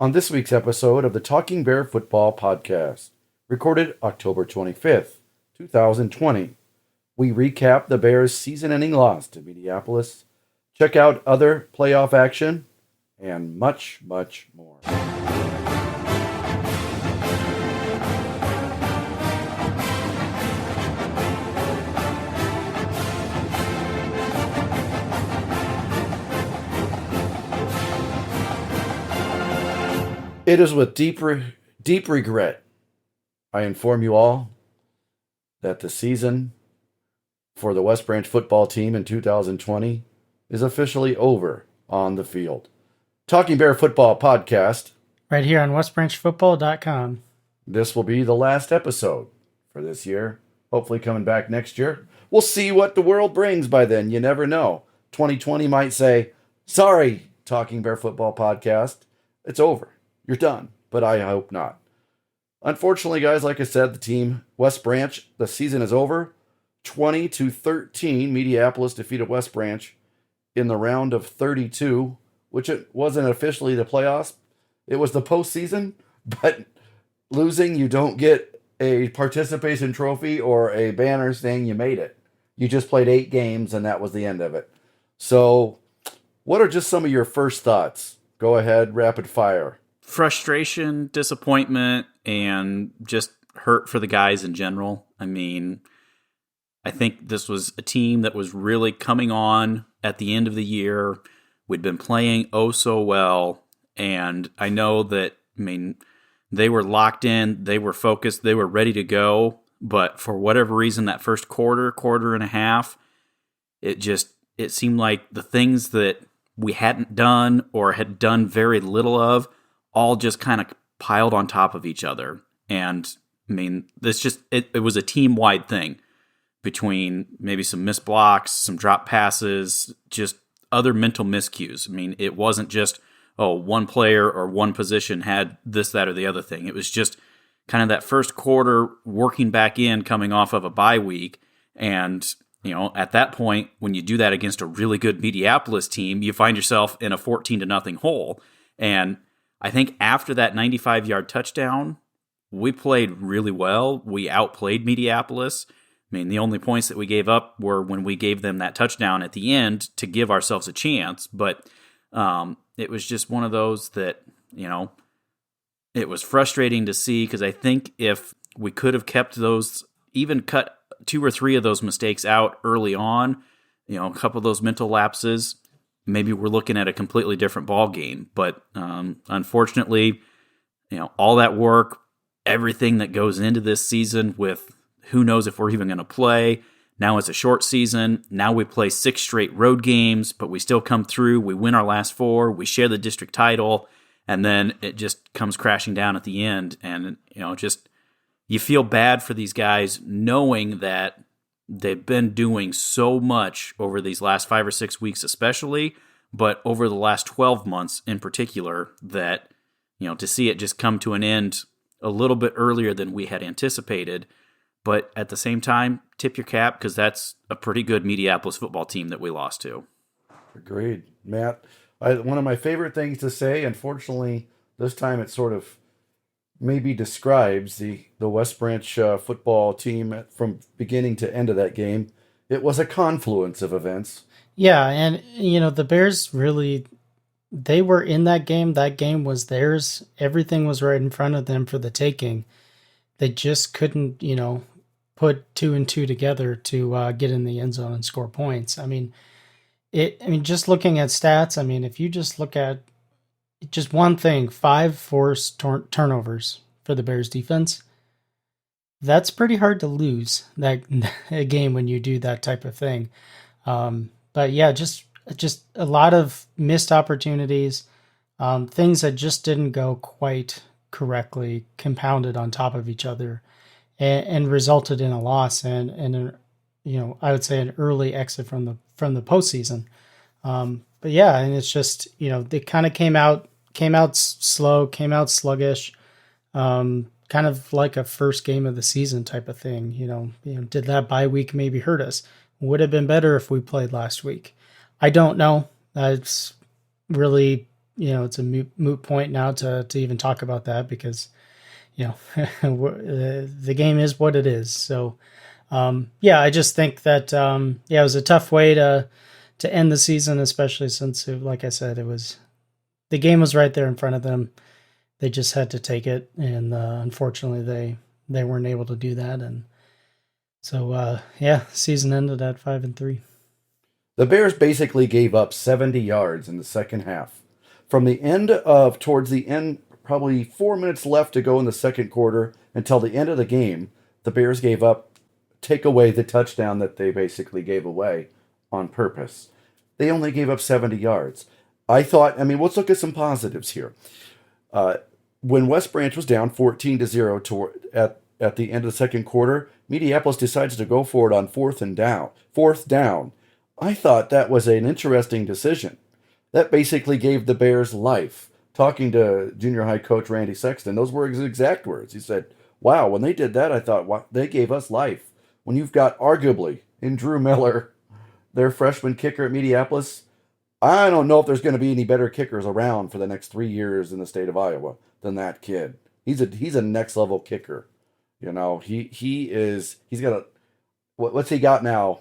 On this week's episode of the Talking Bear Football Podcast, recorded October 25th, 2020, we recap the Bears' season-ending loss to Mediapolis, check out other playoff action, and much, much more. It is with deep regret I inform you all that the season for the West Branch football team in 2020 is officially over on the field. Talking Bear Football Podcast. Right here on westbranchfootball.com. This will be the last episode for this year. Hopefully coming back next year. We'll see what the world brings by then. You never know. 2020 might say, sorry, Talking Bear Football Podcast. It's over. You're done, but I hope not. Unfortunately, guys, like I said, the team, West Branch, the season is over. 20-13, Mediapolis defeated West Branch in the round of 32, which it wasn't officially the playoffs. It was the postseason, but losing, you don't get a participation trophy or a banner saying you made it. You just played 8 games, and that was the end of it. So, what are just some of your first thoughts? Go ahead, rapid fire. Frustration, disappointment, and just hurt for the guys in general. I mean, I think this was a team that was really coming on at the end of the year. We'd been playing oh so well, and I know that, they were locked in, they were focused, they were ready to go, but for whatever reason, that first quarter and a half, it seemed like the things that we hadn't done or had done very little of all just kind of piled on top of each other. And it was a team-wide thing between maybe some missed blocks, some drop passes, just other mental miscues. It wasn't just, one player or one position had this, that, or the other thing. It was just kind of that first quarter working back in, coming off of a bye week. And, at that point, when you do that against a really good Mediapolis team, you find yourself in a 14-0 hole. And I think after that 95-yard touchdown, we played really well. We outplayed Mediapolis. The only points that we gave up were when we gave them that touchdown at the end to give ourselves a chance. But it was just one of those that, it was frustrating to see, because I think if we could have kept those, even cut 2 or 3 of those mistakes out early on, a couple of those mental lapses, maybe we're looking at a completely different ball game. But unfortunately, all that work, everything that goes into this season with who knows if we're even going to play. Now it's a short season. Now we play 6 straight road games, but we still come through. We win our last 4. We share the district title, and then it just comes crashing down at the end. And, you feel bad for these guys knowing that they've been doing so much over these last 5 or 6 weeks especially, but over the last 12 months in particular, that, to see it just come to an end a little bit earlier than we had anticipated. But at the same time, tip your cap, because that's a pretty good Mediapolis football team that we lost to. Agreed. Matt, one of my favorite things to say, unfortunately, this time it sort of maybe describes the West Branch football team from beginning to end of that game. It was a confluence of events. Yeah, and, the Bears really, they were in that game. That game was theirs. Everything was right in front of them for the taking. They just couldn't, put 2 and 2 together to get in the end zone and score points. Just looking at stats, if you just look at just one thing, 5 forced turnovers for the Bears defense, that's pretty hard to lose that a game when you do that type of thing. But yeah, just a lot of missed opportunities, things that just didn't go quite correctly, compounded on top of each other, and resulted in a loss and I would say an early exit from the postseason. But yeah, and it's just, they kind of came out slow, came out sluggish, kind of like a first game of the season type of thing. Did that bye week maybe hurt us? Would have been better if we played last week. I don't know. It's really it's a moot point now to even talk about that because, the game is what it is. So, I just think that, it was a tough way to end the season, especially since, like I said, the game was right there in front of them. They just had to take it, and unfortunately, they weren't able to do that, and so season ended at 5-3. The Bears basically gave up 70 yards in the second half. Towards the end, probably 4 minutes left to go in the second quarter until the end of the game, the Bears take away the touchdown that they basically gave away on purpose. They only gave up 70 yards. Let's look at some positives here. When West Branch was down 14-0 at the end of the second quarter, Mediapolis decides to go for it on fourth down. I thought that was an interesting decision. That basically gave the Bears life. Talking to junior high coach Randy Sexton, those were his exact words. He said, wow, when they did that, I thought, wow, they gave us life. When you've got arguably in Drew Miller, their freshman kicker at Mediapolis, I don't know if there's going to be any better kickers around for the next 3 years in the state of Iowa than that kid. He's a next level kicker. He's got what's he got now?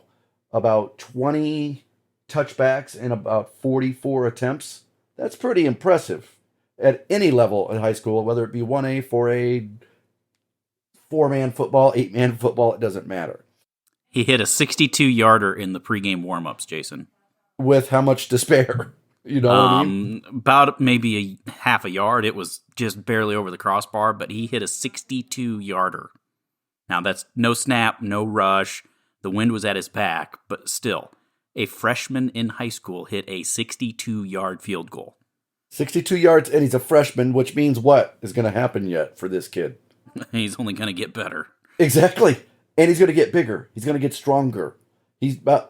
About 20 touchbacks and about 44 attempts. That's pretty impressive at any level in high school, whether it be 1A, 4A, 4-man football, 8-man football, it doesn't matter. He hit a 62-yarder in the pregame warm-ups, Jason. With how much to spare? You know what I mean? About maybe a half a yard. It was just barely over the crossbar, but he hit a 62-yarder. Now, that's no snap, no rush. The wind was at his back, but still, a freshman in high school hit a 62-yard field goal. 62 yards, and he's a freshman, which means what is going to happen yet for this kid? He's only going to get better. Exactly. And he's going to get bigger. He's going to get stronger. He's going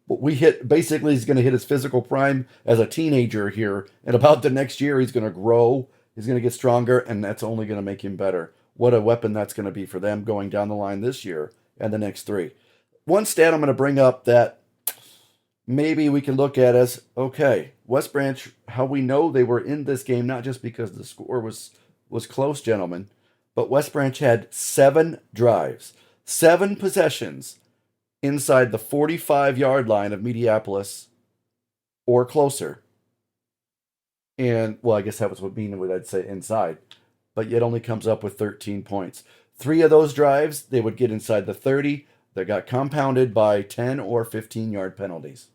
to hit his physical prime as a teenager here. And about the next year, he's going to grow. He's going to get stronger, and that's only going to make him better. What a weapon that's going to be for them going down the line this year and the next 3. One stat I'm going to bring up that maybe we can look at as, okay, West Branch, how we know they were in this game, not just because the score was close, gentlemen, but West Branch had 7 drives, 7 possessions inside the 45-yard line of Mediapolis or closer. And, well, I guess that was what I'd say inside. But it only comes up with 13 points. 3 of those drives, they would get inside the 30. That got compounded by 10 or 15-yard penalties.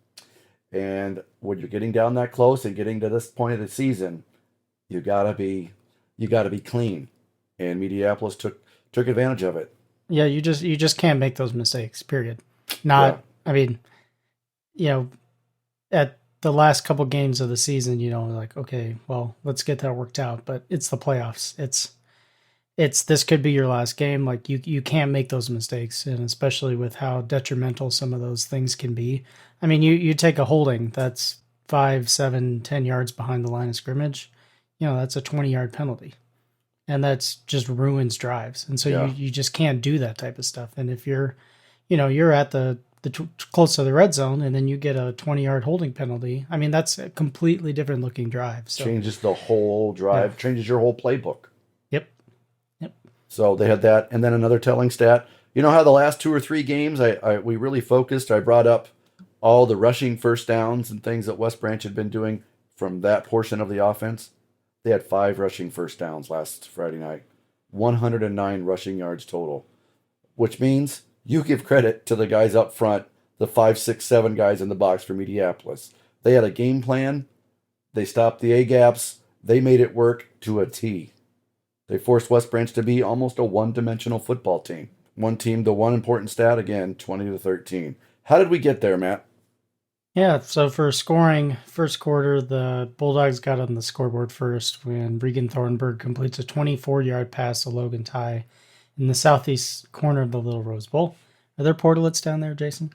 And when you're getting down that close and getting to this point of the season, you gotta be clean. And Mediapolis took advantage of it. Yeah, you just can't make those mistakes, period. At the last couple games of the season, like, okay, well, let's get that worked out. But it's the playoffs. This could be your last game. Like you can't make those mistakes, and especially with how detrimental some of those things can be. I mean, you take a holding that's 5, 7, 10 yards behind the line of scrimmage, that's a 20-yard penalty, and that's just ruins drives. And so you just can't do that type of stuff. And if you're at the close to the red zone, and then you get a 20-yard holding penalty, I mean, that's a completely different looking drive. So, changes the whole drive, changes your whole playbook. Yep. So they had that. And then another telling stat, you know how the last 2 or 3 games we really focused, I brought up all the rushing first downs and things that West Branch had been doing from that portion of the offense. They had 5 rushing first downs last Friday night, 109 rushing yards total, which means you give credit to the guys up front, the 5, 6, 7 guys in the box for Mediapolis. They had a game plan. They stopped the A-gaps. They made it work to a T. They forced West Branch to be almost a one-dimensional football team. One team, the one important stat, again, 20-13. How did we get there, Matt? Yeah, so for scoring, first quarter, the Bulldogs got on the scoreboard first when Regan Thornburg completes a 24-yard pass to Logan Ty in the southeast corner of the Little Rose Bowl. Are there portalets down there, Jason?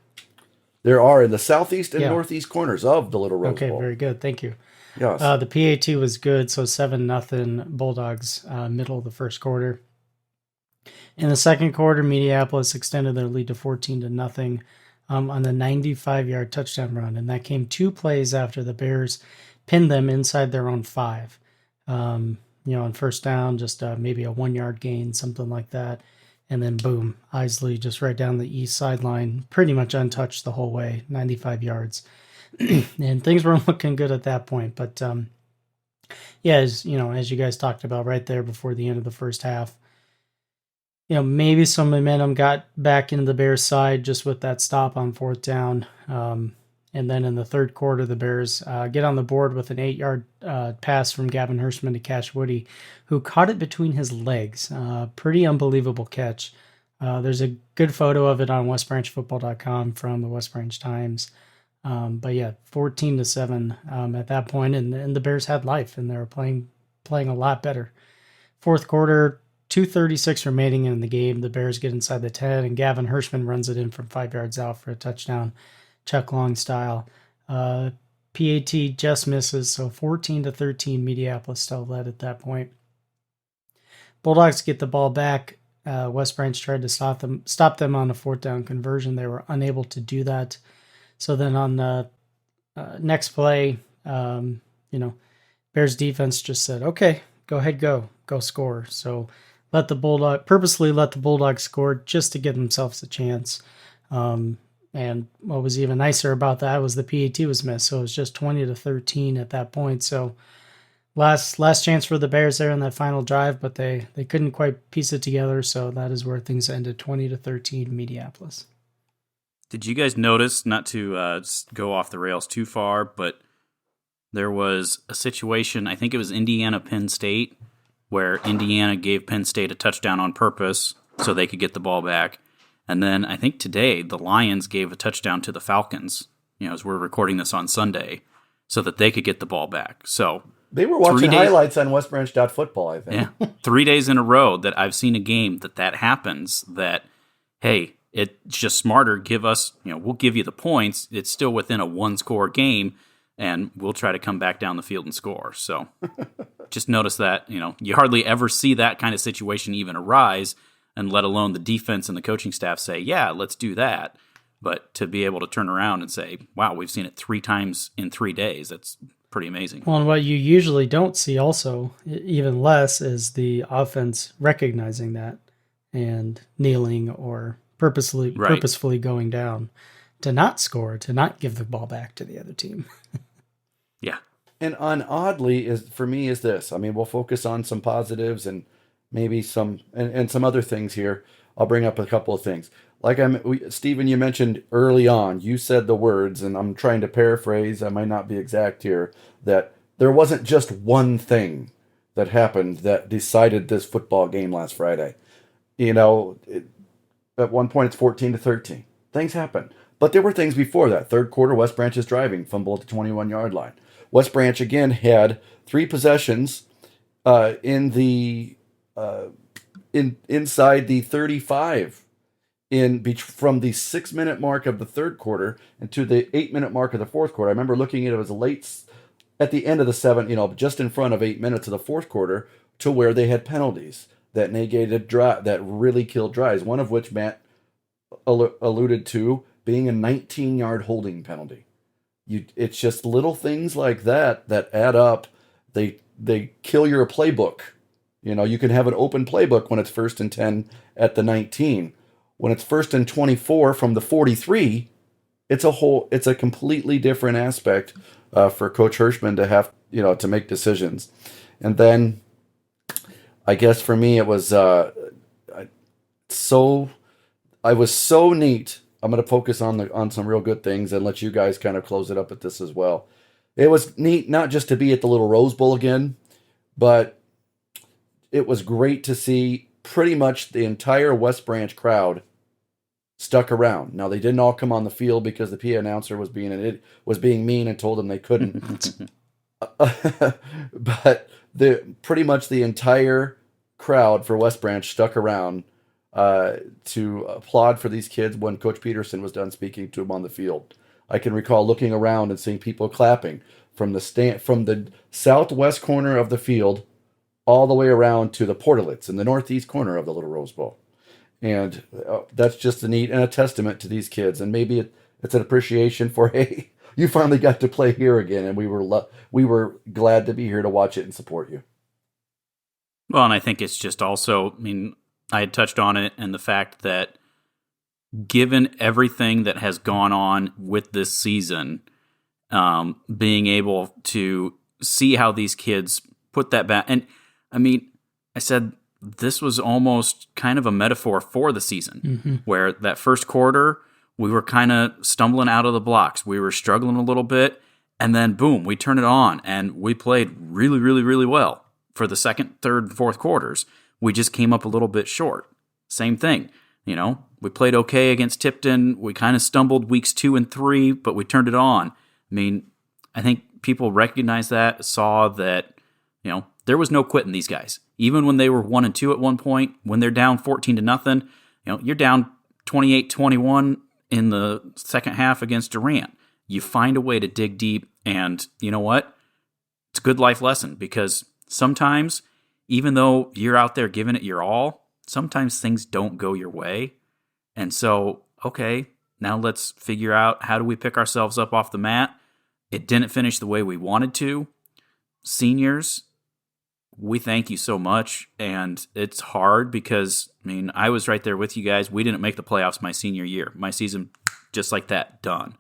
There are in the southeast and northeast corners of the Little Rose Bowl. Okay, very good. Thank you. Yes. The PAT was good, so 7-0 Bulldogs, middle of the first quarter. In the second quarter, Mediapolis extended their lead to 14-0 on the 95-yard touchdown run, and that came 2 plays after the Bears pinned them inside their own 5. On first down, just maybe a 1-yard gain, something like that. And then boom, Isley just right down the east sideline, pretty much untouched the whole way, 95 yards. And things weren't looking good at that point. But as you guys talked about right there before the end of the first half, maybe some momentum got back into the Bears' side just with that stop on 4th down. And then in the third quarter, the Bears get on the board with an 8-yard pass from Gavin Hirschman to Cash Woody, who caught it between his legs. Pretty unbelievable catch. There's a good photo of it on westbranchfootball.com from the West Branch Times. But yeah, 14-7 at that point, and the Bears had life, and they were playing a lot better. Fourth quarter, 2:36 remaining in the game. The Bears get inside the 10, and Gavin Hirschman runs it in from 5 yards out for a touchdown, Chuck Long style. PAT just misses, so 14-13. Mediapolis still led at that point. Bulldogs get the ball back. West Branch tried to stop them on a 4th down conversion. They were unable to do that. So then on the next play, Bears defense just said, "Okay, go ahead, go score." So purposely let the Bulldogs score just to give themselves a chance. And what was even nicer about that was the PAT was missed. So it was just 20-13 at that point. So last chance for the Bears there in that final drive, but they couldn't quite piece it together. So that is where things ended, 20-13 Mediapolis. Did you guys notice, not to go off the rails too far, but there was a situation, I think it was Indiana-Penn State, where Indiana gave Penn State a touchdown on purpose so they could get the ball back. And then I think today the Lions gave a touchdown to the Falcons, as we're recording this on Sunday, so that they could get the ball back. So they were watching highlights on westbranch.football, I think. Yeah, 3 days in a row that I've seen a game that happens, that, hey, it's just smarter, give us, we'll give you the points. It's still within a 1-score game, and we'll try to come back down the field and score. So just notice that, you hardly ever see that kind of situation even arise, and let alone the defense and the coaching staff say, yeah, let's do that. But to be able to turn around and say, wow, we've seen it 3 times in 3 days, that's pretty amazing. Well, and what you usually don't see also, even less, is the offense recognizing that and kneeling or purposefully going down to not score, to not give the ball back to the other team. Yeah. And oddly, for me is this. I mean, we'll focus on some positives and maybe some other things here. I'll bring up a couple of things. Stephen, you mentioned early on, you said the words, and I'm trying to paraphrase, I might not be exact here, that there wasn't just one thing that happened that decided this football game last Friday. At one point it's 14-13. Things happen. But there were things before that. Third quarter, West Branch is driving, fumble at the 21-yard line. West Branch again had 3 possessions inside the 35 from the 6-minute mark of the third quarter and to the 8-minute mark of the fourth quarter. I remember looking at it as at the end of the 7, just in front of 8 minutes of the fourth quarter, to where they had penalties that negated that really killed drives. One of which Matt alluded to being a 19-yard holding penalty. It's just little things like that add up. They kill your playbook. You can have an open playbook when it's 1st and 10 at the 19. When it's 1st and 24 from the 43, it's a completely different aspect for Coach Hirschman to have, to make decisions. And then I guess for me it was I was so neat. I'm going to focus on some real good things and let you guys kind of close it up at this as well. It was neat not just to be at the Little Rose Bowl again, but it was great to see pretty much the entire West Branch crowd stuck around. Now, they didn't all come on the field because the PA announcer was being mean and told them they couldn't. But pretty much the entire crowd for West Branch stuck around to applaud for these kids when Coach Peterson was done speaking to them on the field. I can recall looking around and seeing people clapping from the southwest corner of the field all the way around to the portalets in the northeast corner of the Little Rose Bowl. And that's just a neat and a testament to these kids. And maybe it's an appreciation for, hey, you finally got to play here again, and we were glad to be here to watch it and support you. Well, and I think it's just also, I mean, I had touched on it, and the fact that given everything that has gone on with this season, being able to see how these kids put that back. And I mean, I said this was almost kind of a metaphor for the season, where that first quarter, we were kind of stumbling out of the blocks. We were struggling a little bit, and then boom, we turned it on, and we played really, really, really well for the second, third, and fourth quarters. We just came up a little bit short. Same thing. You know, we played okay against Tipton. We kind of stumbled weeks 2 and 3, but we turned it on. I mean, I think people recognized that, saw that, you know, there was no quitting these guys. Even when they were 1 and 2 at one point, when they're down 14-0, you know, you're down 28-21 in the second half against Durant. You find a way to dig deep, and you know what? It's a good life lesson, because sometimes, even though you're out there giving it your all, sometimes things don't go your way. And so, okay, now let's figure out, how do we pick ourselves up off the mat? It didn't finish the way we wanted to. Seniors, we thank you so much. And it's hard because, I mean, I was right there with you guys. We didn't make the playoffs my senior year. My season, just like that, done.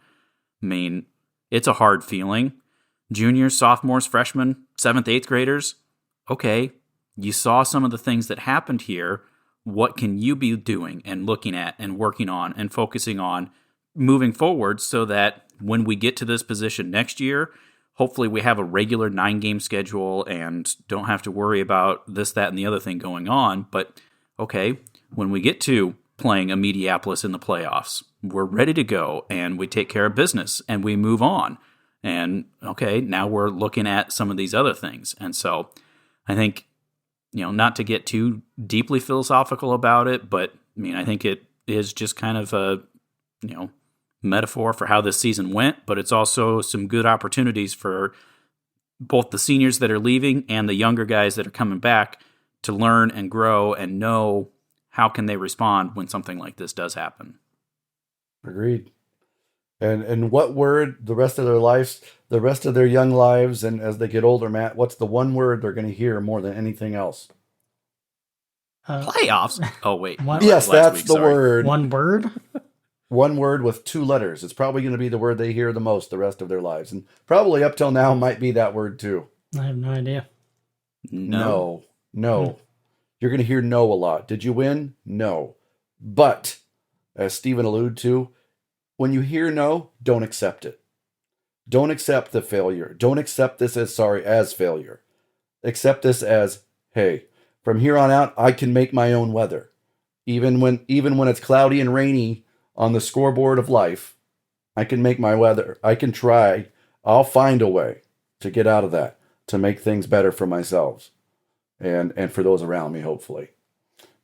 I mean, it's a hard feeling. Juniors, sophomores, freshmen, 7th, 8th graders, okay, you saw some of the things that happened here. What can you be doing and looking at and working on and focusing on moving forward, so that when we get to this position next year, hopefully we have a regular 9-game schedule and don't have to worry about this, that, and the other thing going on. But okay, when we get to playing a Mediapolis in the playoffs, we're ready to go and we take care of business and we move on. And okay, now we're looking at some of these other things. And so I think, you know, not to get too deeply philosophical about it, but I mean, I think it is just kind of a, you know, metaphor for how this season went, but it's also some good opportunities for both the seniors that are leaving and the younger guys that are coming back to learn and grow and know how can they respond when something like this does happen. Agreed. And what word the rest of their lives, the rest of their young lives, and as they get older, Matt, what's the one word they're going to hear more than anything else? Playoffs? Oh, wait. Yes, that's the word. One word? One word with 2 letters. It's probably going to be the word they hear the most the rest of their lives. And probably up till now might be that word too. I have no idea. No. You're going to hear no a lot. Did you win? No. But, as Stephen alluded to, when you hear no, don't accept it. Don't accept the failure. Don't accept this as failure. Accept this as, hey, from here on out, I can make my own weather. Even when it's cloudy and rainy on the scoreboard of life, I can make my weather. I can try. I'll find a way to get out of that, to make things better for myself and for those around me, hopefully.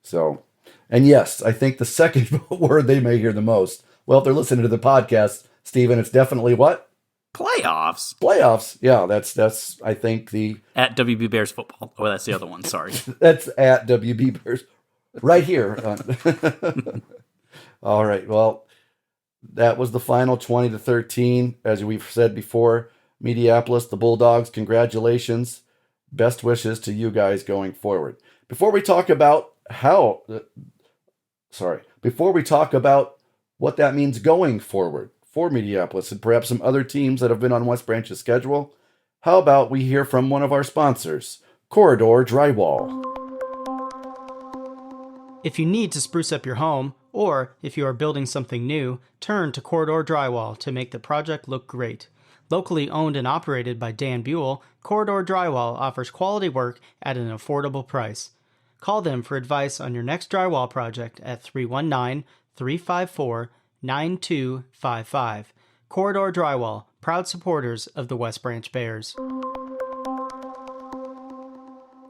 So, and yes, I think the second word they may hear the most, well, if they're listening to the podcast, Stephen, it's definitely what? Playoffs. Playoffs. Yeah, that's I think the... At WB Bears football. Oh, that's the other one. Sorry. That's at WB Bears. Right here. All right. Well, that was the final 20-13. As we've said before, Mediapolis, the Bulldogs, congratulations. Best wishes to you guys going forward. Before we talk about what that means going forward for Mediapolis and perhaps some other teams that have been on West Branch's schedule, how about we hear from one of our sponsors, Corridor Drywall. If you need to spruce up your home, or if you are building something new, turn to Corridor Drywall to make the project look great. Locally owned and operated by Dan Buell, Corridor Drywall offers quality work at an affordable price. Call them for advice on your next drywall project at 319-354-9255. Corridor Drywall, proud supporters of the West Branch Bears.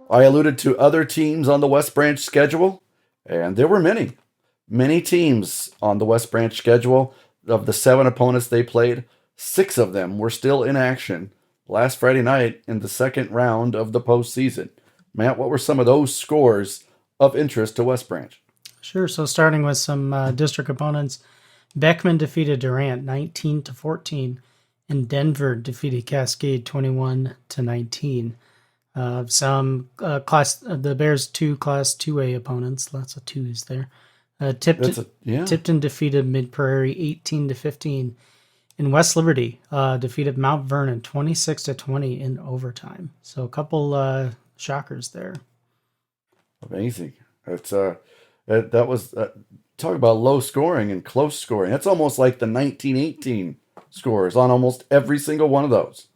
I alluded to other teams on the West Branch schedule, and there were many teams on the West Branch schedule. Of the 7 opponents they played, 6 of them were still in action last Friday night in the second round of the postseason. Matt, what were some of those scores of interest to West Branch? Sure. So starting with some district opponents, Beckman defeated Durant 19-14. And Denver defeated Cascade 21-19. The Bears' two Class 2A opponents, lots of twos there. Tipton defeated Mid Prairie 18-15. And West Liberty defeated Mount Vernon 26-20 in overtime. So a couple shockers there. Amazing. It's that was talk about low scoring and close scoring. That's almost like the 1918 scores on almost every single one of those.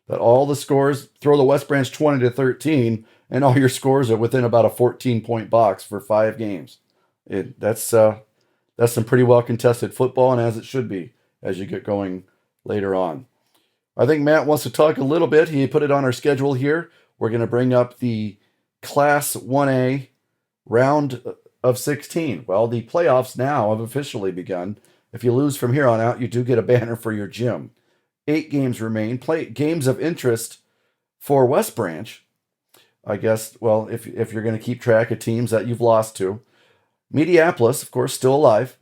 That all the scores, throw the West Branch 20-13, and all your scores are within about a 14-point box for 5 games. That's some pretty well contested football, and as it should be as you get going later on. I think Matt wants to talk a little bit. He put it on our schedule here. We're going to bring up the Class 1A round of 16. Well, the playoffs now have officially begun. If you lose from here on out, you do get a banner for your gym. 8 games remain. Games of interest for West Branch. I guess, well, if you're going to keep track of teams that you've lost to. Mediapolis, of course, still alive.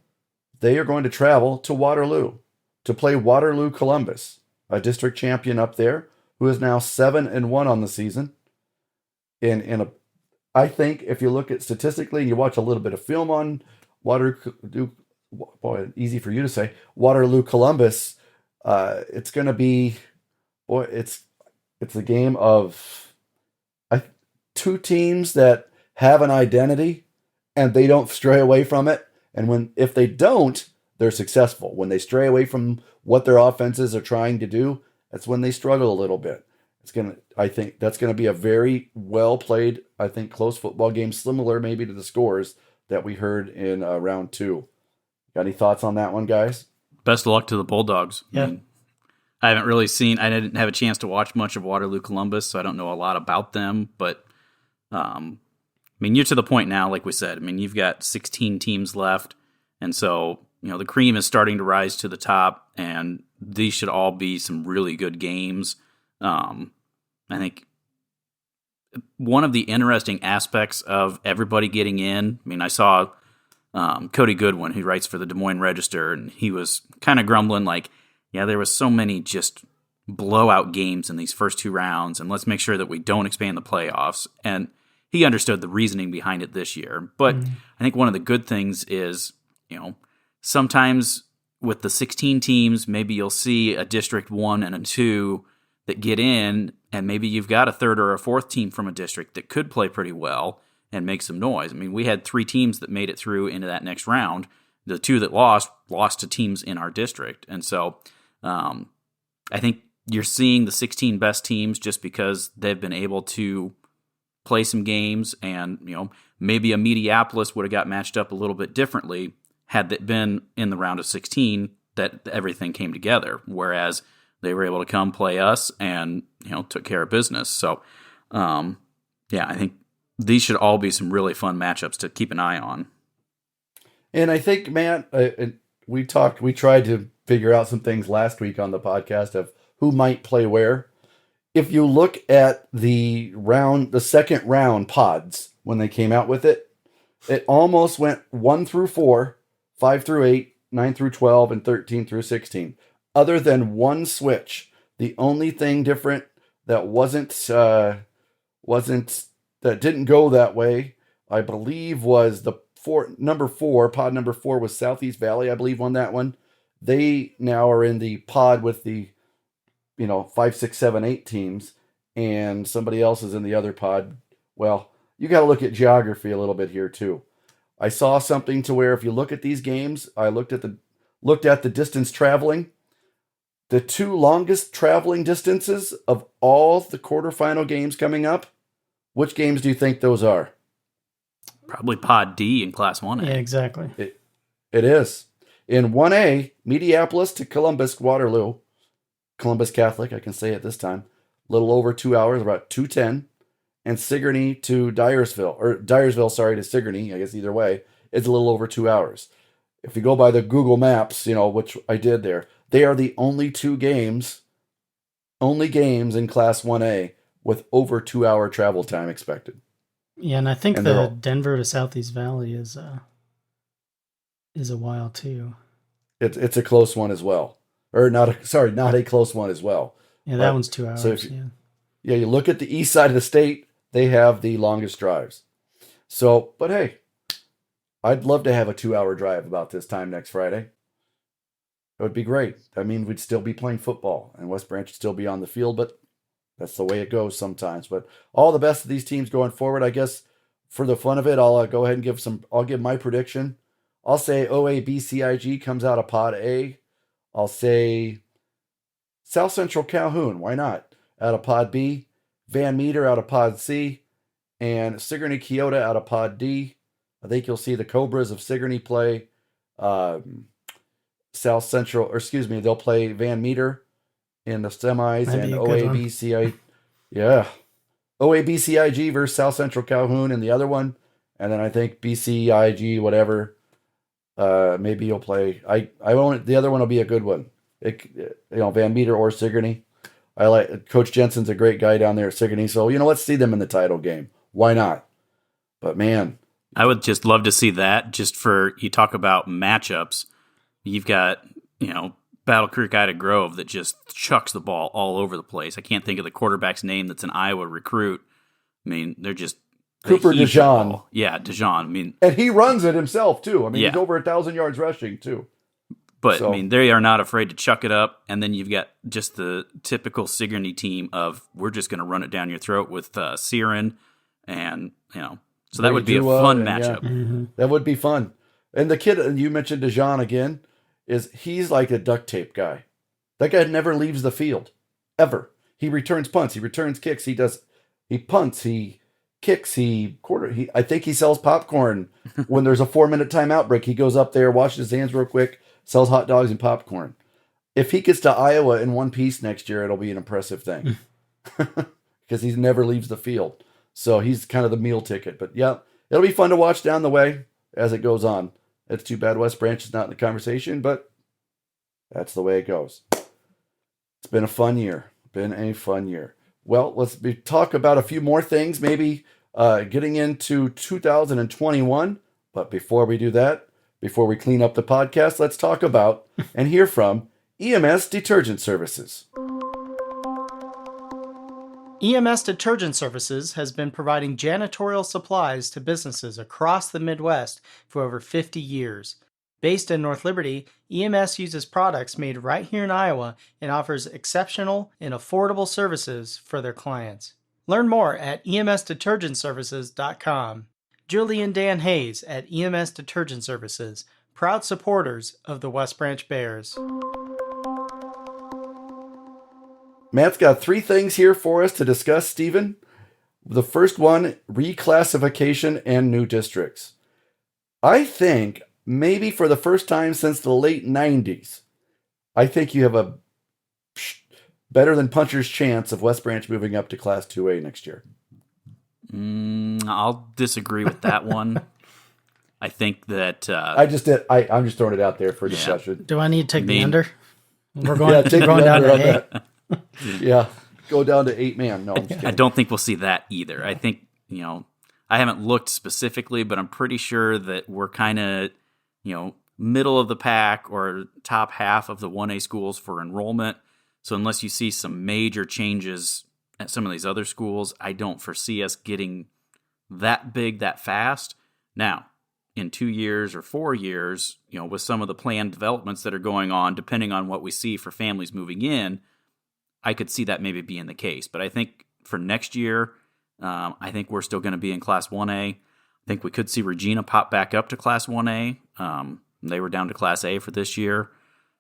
They are going to travel to Waterloo to play Waterloo Columbus, a district champion up there, who is now 7-1 on the season. I think if you look at statistically and you watch a little bit of film on Waterloo, boy, easy for you to say, Waterloo Columbus, it's going to be, boy, it's a game of 2 teams that have an identity and they don't stray away from it. And if they don't, they're successful. When they stray away from what their offenses are trying to do, that's when they struggle a little bit. I think that's going to be a very well played, close football game, similar maybe to the scores that we heard in round 2. Got any thoughts on that one, guys? Best of luck to the Bulldogs. Yeah. I didn't have a chance to watch much of Waterloo Columbus, so I don't know a lot about them, but you're to the point now, like we said. You've got 16 teams left, and so, the cream is starting to rise to the top, and these should all be some really good games. I think one of the interesting aspects of everybody getting in, I saw Cody Goodwin, who writes for the Des Moines Register, and he was kind of grumbling like, yeah, there was so many just blowout games in these first 2 rounds, and let's make sure that we don't expand the playoffs. And he understood the reasoning behind it this year. But I think one of the good things is, sometimes with the 16 teams, maybe you'll see a District 1 and a 2 that get in, and maybe you've got a 3rd or a 4th team from a district that could play pretty well and make some noise. We had 3 teams that made it through into that next round. The 2 that lost to teams in our district. And so I think you're seeing the 16 best teams just because they've been able to play some games, and maybe a Mediapolis would have got matched up a little bit differently had that been in the round of 16 that everything came together, whereas they were able to come play us and took care of business. So I think these should all be some really fun matchups to keep an eye on. And I think, Matt, we tried to figure out some things last week on the podcast of who might play where. If you look at the second round pods, when they came out with it, it almost went 1 through 4, 5 through 8, 9 through 12, and 13 through 16. Other than one switch, the only thing different that that didn't go that way, I believe, was the pod number 4 was Southeast Valley, I believe, won that one. They now are in the pod with the 5, 6, 7, 8 teams, and somebody else is in the other pod. Well, you got to look at geography a little bit here too. I saw something to where if you look at these games, I looked at the distance traveling. The 2 longest traveling distances of all the quarterfinal games coming up, which games do you think those are? Probably Pod D in Class 1A. Yeah, exactly. It is. In 1A, Mediapolis to Columbus, Waterloo. Columbus Catholic, I can say it this time. A little over 2 hours, about 2:10. And Sigourney to Dyersville, to Sigourney, I guess either way, it's a little over 2 hours. If you go by the Google Maps, which I did there, they are the only games in Class 1A with over 2 hour travel time expected. Yeah, and I think the Denver to Southeast Valley is a while too. It's a close one as well. or not a close one as well. Yeah, that But- one's 2 hours. so if you look at the east side of the state, they have the longest drives. So, but hey, I'd love to have a 2-hour drive about this time next Friday. It would be great. I mean, we'd still be playing football and West Branch would still be on the field, but that's the way it goes sometimes. But all the best of these teams going forward. I guess for the fun of it, I'll go ahead and I'll give my prediction. I'll say OABCIG comes out of Pod A. I'll say South Central Calhoun, why not? Out of Pod B. Van Meter out of Pod C. And Sigourney Keota out of Pod D. I think you'll see the Cobras of Sigourney play South Central, or excuse me, they'll play Van Meter in the semis. That'd And be a good one. OABCIG versus South Central Calhoun in the other one. And then I think BCIG, whatever, maybe you'll play. I won't. The other one will be a good one. Van Meter or Sigourney. I like Coach Jensen's a great guy down there at Sigourney. So let's see them in the title game. Why not? But man, I would just love to see that. Just for you talk about matchups, you've got Battle Creek Ida Grove that just chucks the ball all over the place. I can't think of the quarterback's name. That's an Iowa recruit. I mean, they Cooper heave the Dijon. ball. Yeah, Dijon. I mean, and he runs it himself too. I mean, Yeah. he's over 1,000 yards rushing too. but So- I mean, they are not afraid to chuck it up. And then you've got just the typical Sigourney team of we're just going to run it down your throat with Siren, and so that would be a Dua, fun and matchup. Mm-hmm. That would be fun. And the kid, and you mentioned Dijon again, he's like a duct tape guy. That guy never leaves the field, ever. He returns punts, he returns kicks, he punts, he kicks, I think he sells popcorn when there's a 4-minute timeout break. He goes up there, washes his hands real quick, sells hot dogs and popcorn. If he gets to Iowa in one piece next year, it'll be an impressive thing because he never leaves the field. So he's kind of the meal ticket. But yeah, it'll be fun to watch down the way as it goes on. It's too bad West Branch is not in the conversation, but that's the way it goes. It's been a fun year. Well, let's talk about a few more things, maybe getting into 2021. But before we do that, before we clean up the podcast, let's talk about and hear from EMS Detergent Services. EMS Detergent Services has been providing janitorial supplies to businesses across the Midwest for over 50 years. Based in North Liberty, EMS uses products made right here in Iowa and offers exceptional and affordable services for their clients. Learn more at emsdetergentservices.com. Julie and Dan Hayes at EMS Detergent Services, proud supporters of the West Branch Bears. Matt's got 3 things here for us to discuss, Stephen. The first one, reclassification and new districts. I think maybe for the first time since the late 90s, I think you have a better than puncher's chance of West Branch moving up to Class 2A next year. I'll disagree with that one. I think that I'm just throwing it out there for discussion. Do I need to take the Mean- under? We're going, Take we're going the down under to on 8. that. Yeah, go down to 8-man. No, I'm just I kidding. don't think we'll see that either. I think, I haven't looked specifically, but I'm pretty sure that we're kind of, middle of the pack or top half of the 1A schools for enrollment. So unless you see some major changes at some of these other schools, I don't foresee us getting that big that fast. Now, in 2 years or 4 years, with some of the planned developments that are going on, depending on what we see for families moving in, I could see that maybe being the case. But I think for next year, I think we're still going to be in Class 1A. I think we could see Regina pop back up to Class 1A. They were down to Class A for this year.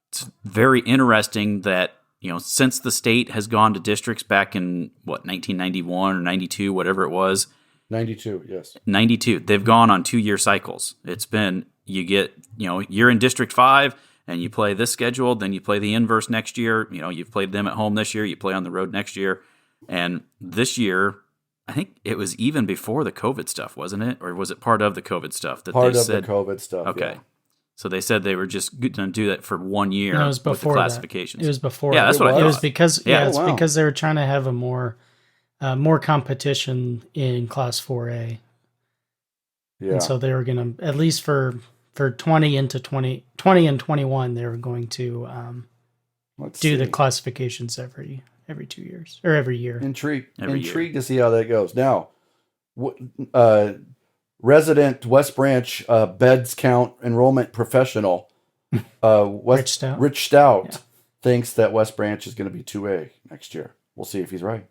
It's very interesting that, since the state has gone to districts back in, 1991 or 92, whatever it was. 92, yes. 92. They've gone on 2-year cycles. It's been, you're in District 5, and you play this schedule, then you play the inverse next year. You've played them at home this year, you play on the road next year. And this year, I think it was even before the COVID stuff, wasn't it? Or was it part of the COVID stuff that Part they of said? the COVID stuff. Okay. Yeah. So they said they were just going to do that for 1 year No, it was with the before that. classifications. It was before. Yeah, that's what I It thought. was because Yeah. it's Oh, wow. because they were trying to have a more competition in Class 4A, Yeah. and so they were going to, at least for 20 and 21, they were going to Let's do see. the classifications every 2 years or every year. Intrigued to see how that goes. Now, resident West Branch beds count enrollment professional Rich Stout thinks that West Branch is going to be 2A next year. We'll see if he's right.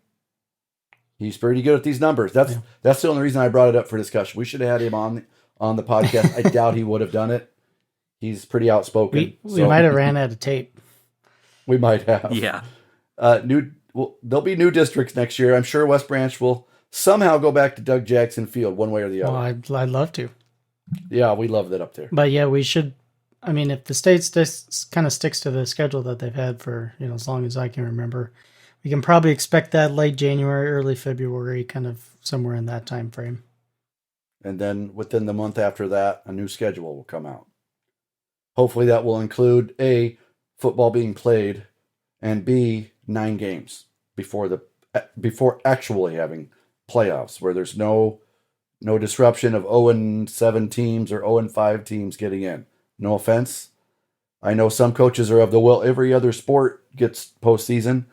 He's pretty good at these numbers. That's the only reason I brought it up for discussion. We should have had him on the podcast. I doubt he would have done it. He's pretty outspoken. We might have ran out of tape. We might have. Yeah. There'll be new districts next year. I'm sure West Branch will somehow go back to Doug Jackson Field one way or the other. Well, I'd love to. Yeah, we love that up there. But yeah, we should. I mean, if the state kind of sticks to the schedule that they've had for as long as I can remember, we can probably expect that late January, early February, kind of somewhere in that time frame. And then within the month after that, a new schedule will come out. Hopefully that will include A, football being played, and B, 9 games before actually having playoffs, where there's no disruption of 0-7 teams or 0-5 teams getting in. No offense. I know some coaches are of the, well, every other sport gets postseason.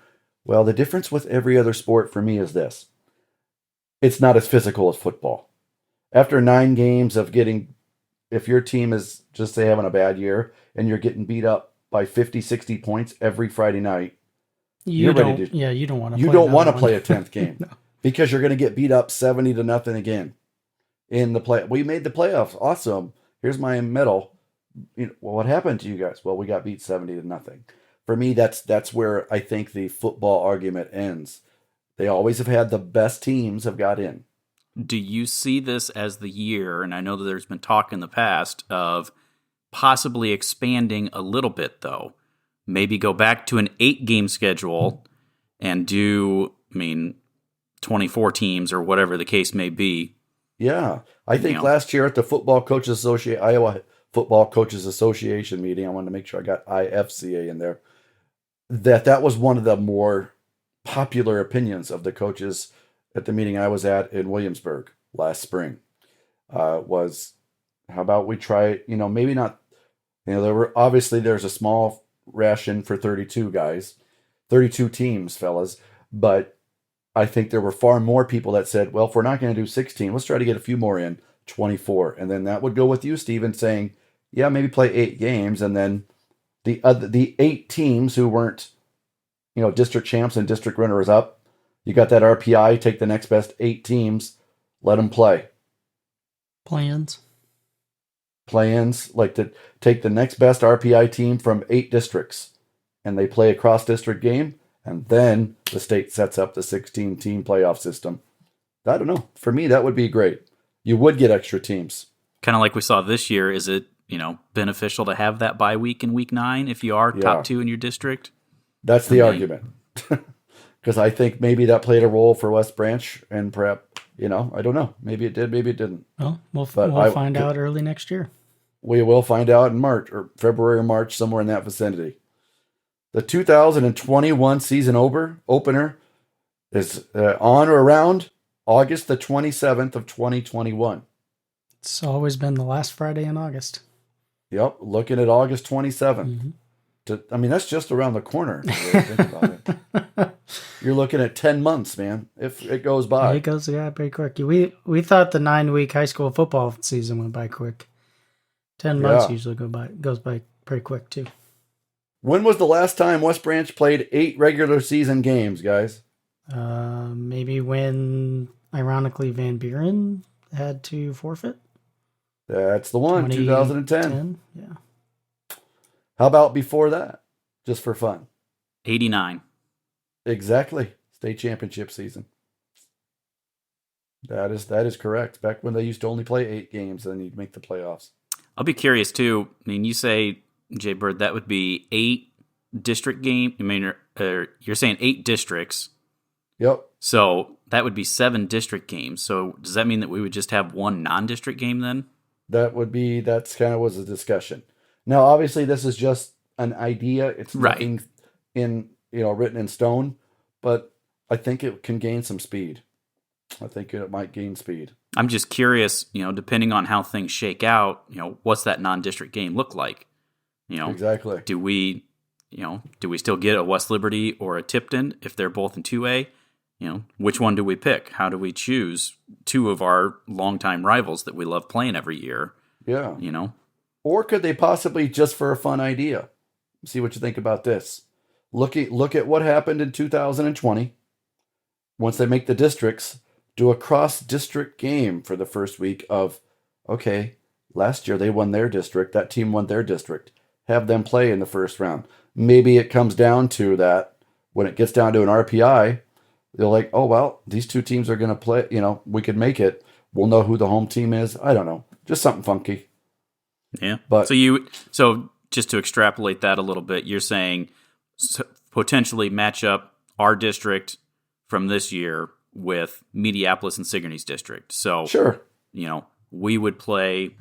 Well, the difference with every other sport for me is this. It's not as physical as football. After 9 games of getting, if your team is just say having a bad year and you're getting beat up by 50, 60 points every Friday night, you don't want to play a 10th game. No. Because you're going to get beat up 70-0 again in the play. We made the playoffs. Awesome. Here's my medal. Well, what happened to you guys? Well, we got beat 70-0. For me, that's where I think the football argument ends. They always have had the best teams have got in. Do you see this as the year, and I know that there's been talk in the past of possibly expanding a little bit, though? Maybe go back to an 8-game schedule and do, 24 teams or whatever the case may be. Yeah. I think last year at the Iowa Football Coaches Association meeting, I wanted to make sure I got IFCA in there, that was one of the more popular opinions of the coaches at the meeting I was at in Williamsburg last spring, was how about we try, maybe not, there's a small ration for 32 guys, 32 teams, fellas, but I think there were far more people that said, well, if we're not going to do 16, let's try to get a few more in, 24. And then that would go with you, Steven, saying, yeah, maybe play 8 games. And then the 8 teams who weren't, district champs and district runners up, you got that RPI, take the next best 8 teams, let them play. Plans, like to take the next best RPI team from 8 districts, and they play a cross-district game, and then the state sets up the 16-team playoff system. I don't know. For me, that would be great. You would get extra teams. Kind of like we saw this year. Is it, beneficial to have that bye week in week 9 if you are top 2 in your district? That's the argument. Because I think maybe that played a role for West Branch, and perhaps, I don't know. Maybe it did, maybe it didn't. Well, we'll find out early next year. We will find out in March, or February or March, somewhere in that vicinity. The 2021 season opener is on or around August the 27th of 2021. It's always been the last Friday in August. Yep, looking at August 27th. Mm-hmm. That's just around the corner. If you really think about it. You're looking at 10 months, man. If it goes by. It goes pretty quick. We thought the 9-week high school football season went by quick. 10 months usually goes by pretty quick too. When was the last time West Branch played 8 regular season games, guys? Maybe when, ironically, Van Buren had to forfeit. That's the one, 2010. Yeah. How about before that? Just for fun. 89. Exactly. State championship season. That is correct. Back when they used to only play 8 games, then you'd make the playoffs. I'll be curious too. You say, Jay Bird, that would be 8 district game. You're saying 8 districts. Yep. So that would be 7 district games. So does that mean that we would just have 1 non-district game then? That's kind of was the discussion. Now, obviously, this is just an idea. It's nothing in written in stone, but I think it can gain some speed. I think it might gain speed. I'm just curious, depending on how things shake out, what's that non-district game look like? Exactly. Do we, do we still get a West Liberty or a Tipton if they're both in 2A? Which one do we pick? How do we choose two of our longtime rivals that we love playing every year? Yeah. You know? Or could they possibly, just for a fun idea, see what you think about this? Look at what happened in 2020. Once they make the districts, do a cross-district game for the first week of, okay, last year they won their district, that team won their district. Have them play in the first round. Maybe it comes down to that when it gets down to an RPI, they're like, oh, well, these two teams are going to play, we could make it. We'll know who the home team is. I don't know. Just something funky. Yeah. But so just to extrapolate that a little bit, you're saying potentially match up our district from this year with Mediapolis and Sigourney's district. So, sure. We would play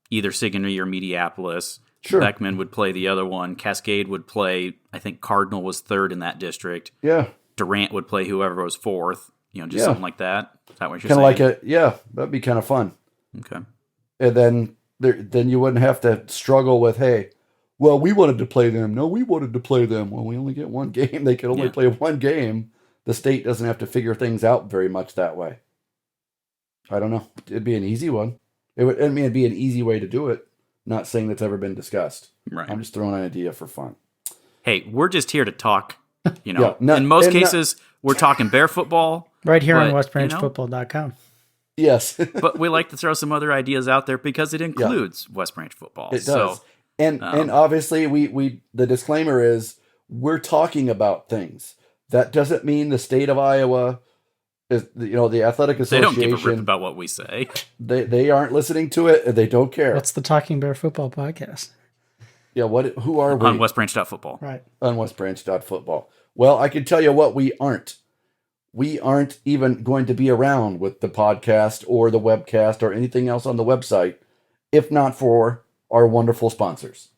either Sigourney or Mediapolis. Sure. Beckman would play the other one. Cascade would play, I think Cardinal was third in that district. Yeah. Durant would play whoever was fourth. Something like that. Is that what you're saying? Kind of like that'd be kind of fun. Okay. And then you wouldn't have to struggle with, hey, well, we wanted to play them. No, we wanted to play them. Well, we only get one game. They can only play one game. The state doesn't have to figure things out very much that way. I don't know. It'd be an easy one. It'd be an easy way to do it. Not saying that's ever been discussed. Right. I'm just throwing an idea for fun. Hey, we're just here to talk. In most cases, we're talking bear football. Right here on westbranchfootball.com. Yes. But we like to throw some other ideas out there because it includes West Branch football. It does. And obviously, we the disclaimer is we're talking about things. That doesn't mean the state of Iowa is, the athletic association. They don't give a rip about what we say. They aren't listening to it, and they don't care. What's the Talking Bear Football podcast? Yeah, who are we? On westbranch.football. Right. On westbranch.football. Well, I can tell you what we aren't. We aren't even going to be around with the podcast or the webcast or anything else on the website, if not for our wonderful sponsors.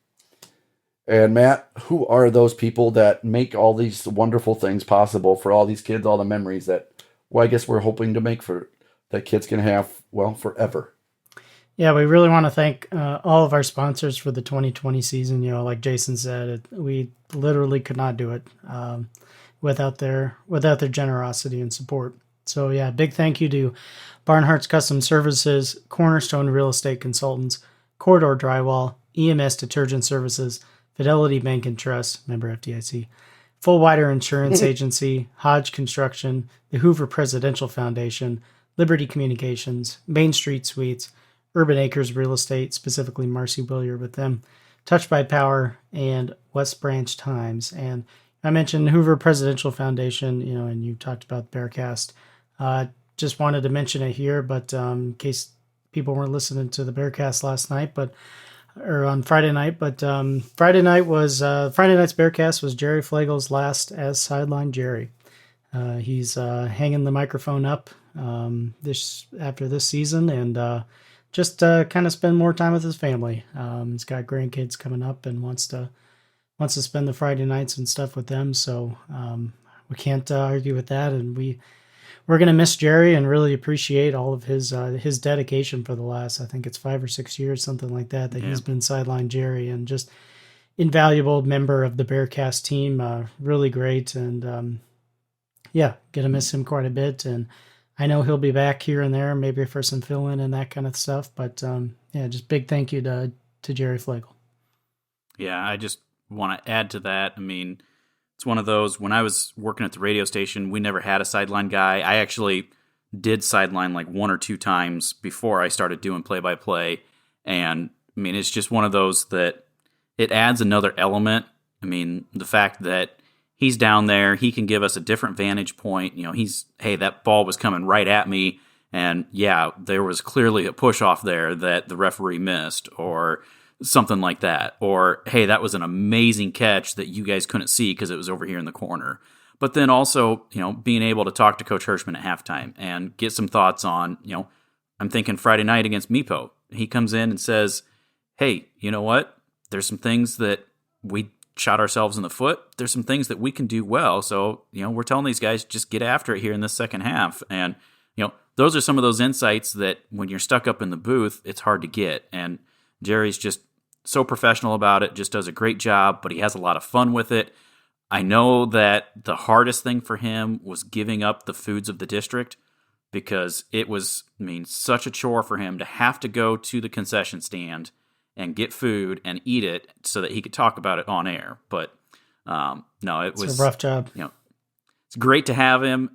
And Matt, who are those people that make all these wonderful things possible for all these kids, all the memories that, I guess we're hoping to make for that kids can have, forever. Yeah, we really want to thank all of our sponsors for the 2020 season. Like Jason said, we literally could not do it without their generosity and support. So yeah, big thank you to Barnhart's Custom Services, Cornerstone Real Estate Consultants, Corridor Drywall, EMS Detergent Services, Fidelity Bank and Trust, member FDIC, Full Wider Insurance Agency, Hodge Construction, the Hoover Presidential Foundation, Liberty Communications, Main Street Suites, Urban Acres Real Estate, specifically Marcy Williard with them, Touched by Power, and West Branch Times. And I mentioned Hoover Presidential Foundation, and you talked about Bearcast. Just wanted to mention it here, but in case people weren't listening to the Bearcast last night, or on Friday night, but Friday night's Bearcast was Jerry Fleagle's last as Sideline Jerry. He's hanging the microphone up after this season, and just kind of spend more time with his family. He's got grandkids coming up and wants to spend the Friday nights and stuff with them. So we can't argue with that, and we're going to miss Jerry and really appreciate all of his dedication for the last, I think it's 5 or 6 years, something like that he's been Sideline Jerry, and just invaluable member of the Bearcast team. Really great. And going to miss him quite a bit. And I know he'll be back here and there, maybe for some fill-in and that kind of stuff. But just big thank you to Jerry Fleagle. Yeah, I just want to add to that. I mean, it's one of those, when I was working at the radio station, we never had a sideline guy. I actually did sideline like 1 or 2 times before I started doing play-by-play. And, I mean, it's just one of those that it adds another element. I mean, the fact that he's down there, he can give us a different vantage point. Hey, that ball was coming right at me, and yeah, there was clearly a push-off there that the referee missed, or something like that. Or, hey, that was an amazing catch that you guys couldn't see because it was over here in the corner. But then also, being able to talk to Coach Hirschman at halftime and get some thoughts on, I'm thinking Friday night against Meepo. He comes in and says, hey, you know what? There's some things that we shot ourselves in the foot. There's some things that we can do well. So, we're telling these guys, just get after it here in this second half. And, those are some of those insights that when you're stuck up in the booth, it's hard to get. And Jerry's just so professional about it, just does a great job, but he has a lot of fun with it. I know that the hardest thing for him was giving up the foods of the district, because it was, such a chore for him to have to go to the concession stand and get food and eat it so that he could talk about it on air. But no, it was a rough job. It's great to have him.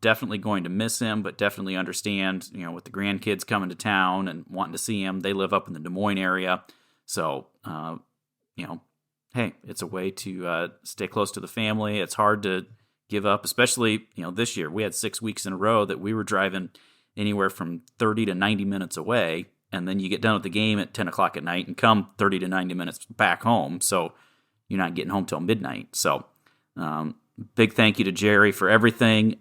Definitely going to miss him, but definitely understand, with the grandkids coming to town and wanting to see him. They live up in the Des Moines area. So, hey, it's a way to stay close to the family. It's hard to give up, especially, this year. We had 6 weeks in a row that we were driving anywhere from 30 to 90 minutes away. And then you get done with the game at 10 o'clock at night and come 30 to 90 minutes back home. So you're not getting home till midnight. So big thank you to Jerry for everything,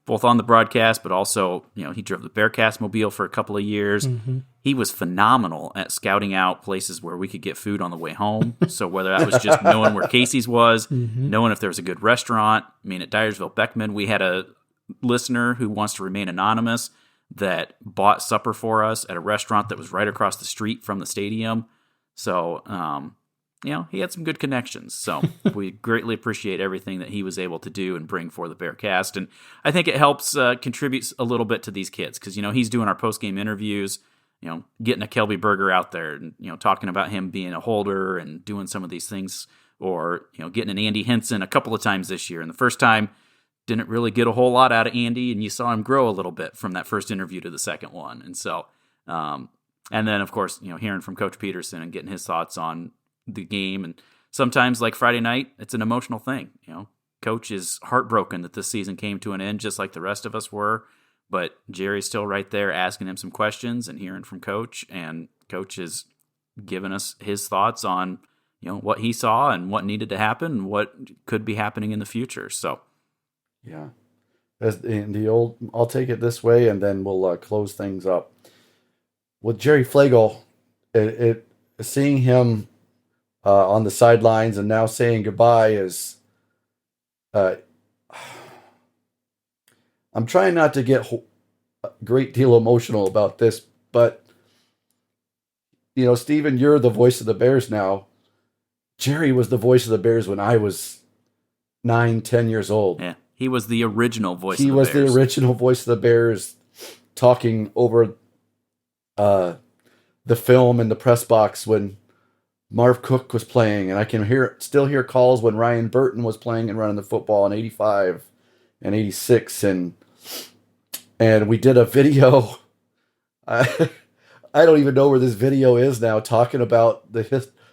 both on the broadcast, but also, he drove the Bearcast mobile for a couple of years. Mm-hmm. He was phenomenal at scouting out places where we could get food on the way home. So whether that was just knowing where Casey's was, knowing if there was a good restaurant. At Dyersville Beckman, we had a listener who wants to remain anonymous that bought supper for us at a restaurant that was right across the street from the stadium. So, he had some good connections. So we greatly appreciate everything that he was able to do and bring for the Bearcast. And I think it helps contributes a little bit to these kids because, he's doing our post-game interviews, getting a Kelby Burger out there and, talking about him being a holder and doing some of these things, or, getting an Andy Henson a couple of times this year. And the first time, didn't really get a whole lot out of Andy, and you saw him grow a little bit from that first interview to the second one. And so, and then of course, hearing from Coach Peterson and getting his thoughts on the game. And sometimes, like Friday night, it's an emotional thing. Coach is heartbroken that this season came to an end, just like the rest of us were. But Jerry's still right there asking him some questions and hearing from Coach, and Coach is giving us his thoughts on, what he saw and what needed to happen and what could be happening in the future. So, yeah, as in the old, I'll take it this way, and then we'll close things up with Jerry Fleagle. Seeing him on the sidelines and now saying goodbye is. I'm trying not to get a great deal emotional about this, but Steven, you're the voice of the Bears now. Jerry was the voice of the Bears when I was 9-10 years old. Yeah. He was the original voice of the Bears. He was the original voice of the Bears, talking over the film in the press box when Marv Cook was playing. And I can still hear calls when Ryan Burton was playing and running the football in 85 and 86. And we did a video. I don't even know where this video is now, talking about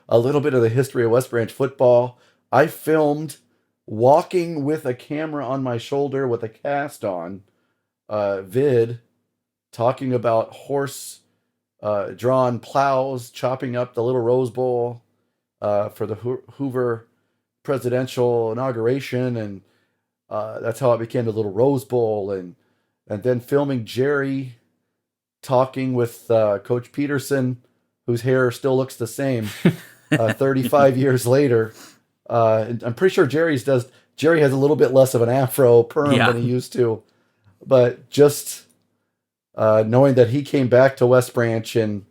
a little bit of the history of West Branch football. I filmed walking with a camera on my shoulder with a cast on, vid, talking about horse drawn plows chopping up the little Rose Bowl for the Hoover presidential inauguration, and that's how it became the little Rose Bowl, and then filming Jerry talking with Coach Peterson, whose hair still looks the same 35 years later. I'm pretty sure Jerry has a little bit less of an afro perm than he used to, but just knowing that he came back to West Branch, and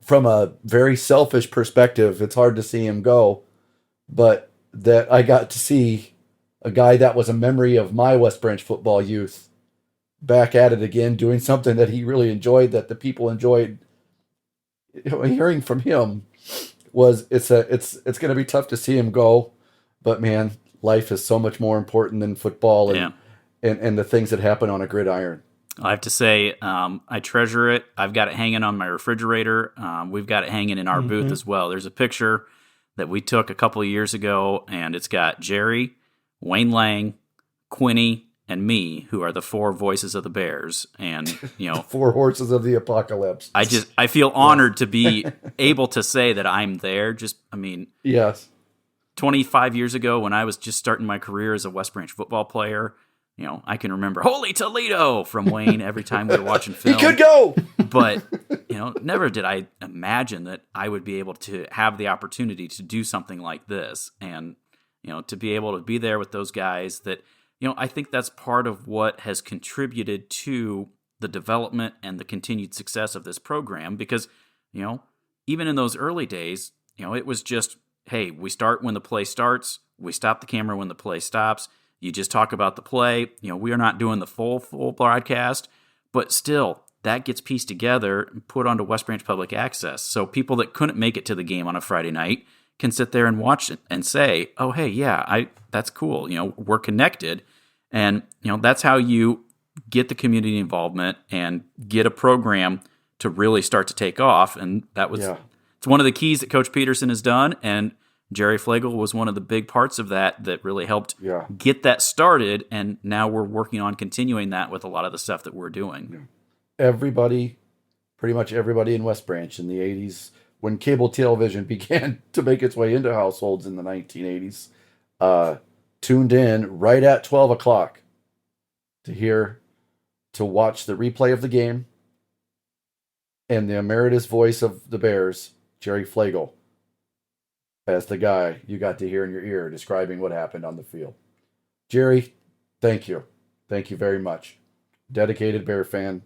from a very selfish perspective, it's hard to see him go, but that I got to see a guy that was a memory of my West Branch football youth back at it again, doing something that he really enjoyed, that the people enjoyed. Hearing from him it's going to be tough to see him go, but man, life is so much more important than football and the things that happen on a gridiron. I have to say, I treasure it. I've got it hanging on my refrigerator. We've got it hanging in our booth as well. There's a picture that we took a couple of years ago, and it's got Jerry, Wayne Lang, Quinny, and me, who are the four voices of the Bears, and four horses of the apocalypse. I feel honored to be able to say that I'm there. Yes. 25 years ago, when I was just starting my career as a West Branch football player, I can remember "Holy Toledo" from Wayne every time we were watching film. He could go, but never did I imagine that I would be able to have the opportunity to do something like this, and to be able to be there with those guys that. I think that's part of what has contributed to the development and the continued success of this program, because, Even in those early days, it was just, hey, we start when the play starts, we stop the camera when the play stops. You just talk about the play. We are not doing the full broadcast, but still, that gets pieced together and put onto West Branch Public Access. So people that couldn't make it to the game on a Friday night can sit there and watch it and say, oh, hey, yeah, that's cool. We're connected. And, that's how you get the community involvement and get a program to really start to take off. And it's one of the keys that Coach Peterson has done. And Jerry Fleagle was one of the big parts of that really helped get that started. And now we're working on continuing that with a lot of the stuff that we're doing. Pretty much everybody in West Branch in the 80s, when cable television began to make its way into households in the 1980s, tuned in right at 12 o'clock to watch the replay of the game and the emeritus voice of the Bears, Jerry Fleagle, as the guy you got to hear in your ear describing what happened on the field. Jerry, thank you. Thank you very much. Dedicated Bear fan.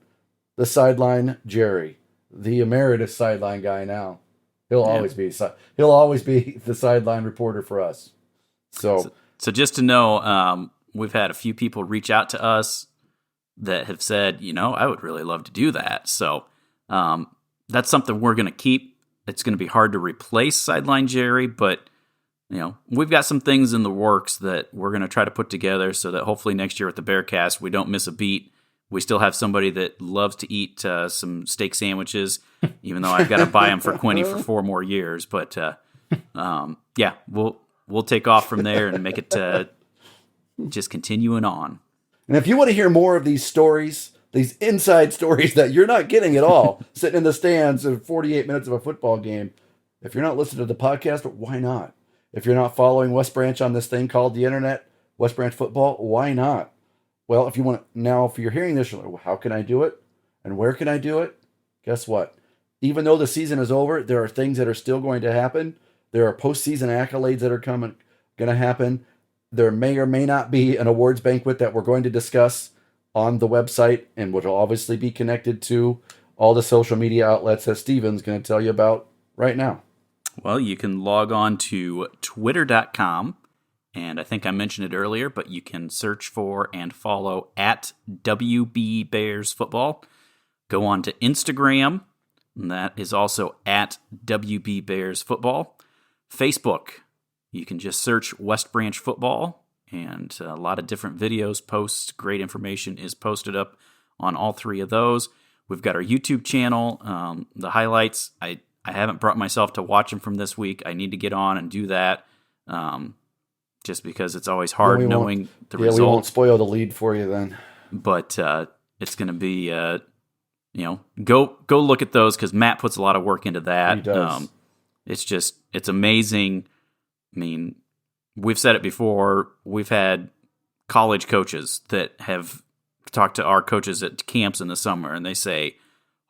The Sideline Jerry, the emeritus sideline guy now. He'll always be the sideline reporter for us. So just to know, we've had a few people reach out to us that have said, I would really love to do that. So that's something we're going to keep. It's going to be hard to replace Sideline Jerry, but we've got some things in the works that we're going to try to put together so that hopefully next year at the Bearcast we don't miss a beat. We still have somebody that loves to eat some steak sandwiches, even though I've got to buy them for Quinny for 4 more years. But we'll take off from there and make it just continuing on. And if you want to hear more of these stories, these inside stories that you're not getting at all, sitting in the stands in 48 minutes of a football game, if you're not listening to the podcast, why not? If you're not following West Branch on this thing called the internet, West Branch football, why not? Well, if you're hearing this, you're like, well, how can I do it? And where can I do it? Guess what? Even though the season is over, there are things that are still going to happen. There are postseason accolades that are going to happen. There may or may not be an awards banquet that we're going to discuss on the website, and which will obviously be connected to all the social media outlets that Steven's going to tell you about right now. Well, you can log on to twitter.com. And I think I mentioned it earlier, but you can search for and follow at WB Bears Football. Go on to Instagram, and that is also at WB Bears Football. Facebook, you can just search West Branch Football, and a lot of different videos, posts, great information is posted up on all 3 of those. We've got our YouTube channel, the highlights. I haven't brought myself to watch them from this week. I need to get on and do that. Just because it's always hard knowing the result. We won't spoil the lead for you then. But it's going to be, go look at those because Matt puts a lot of work into that. He does. It's amazing. I mean, we've said it before. We've had college coaches that have talked to our coaches at camps in the summer, and they say,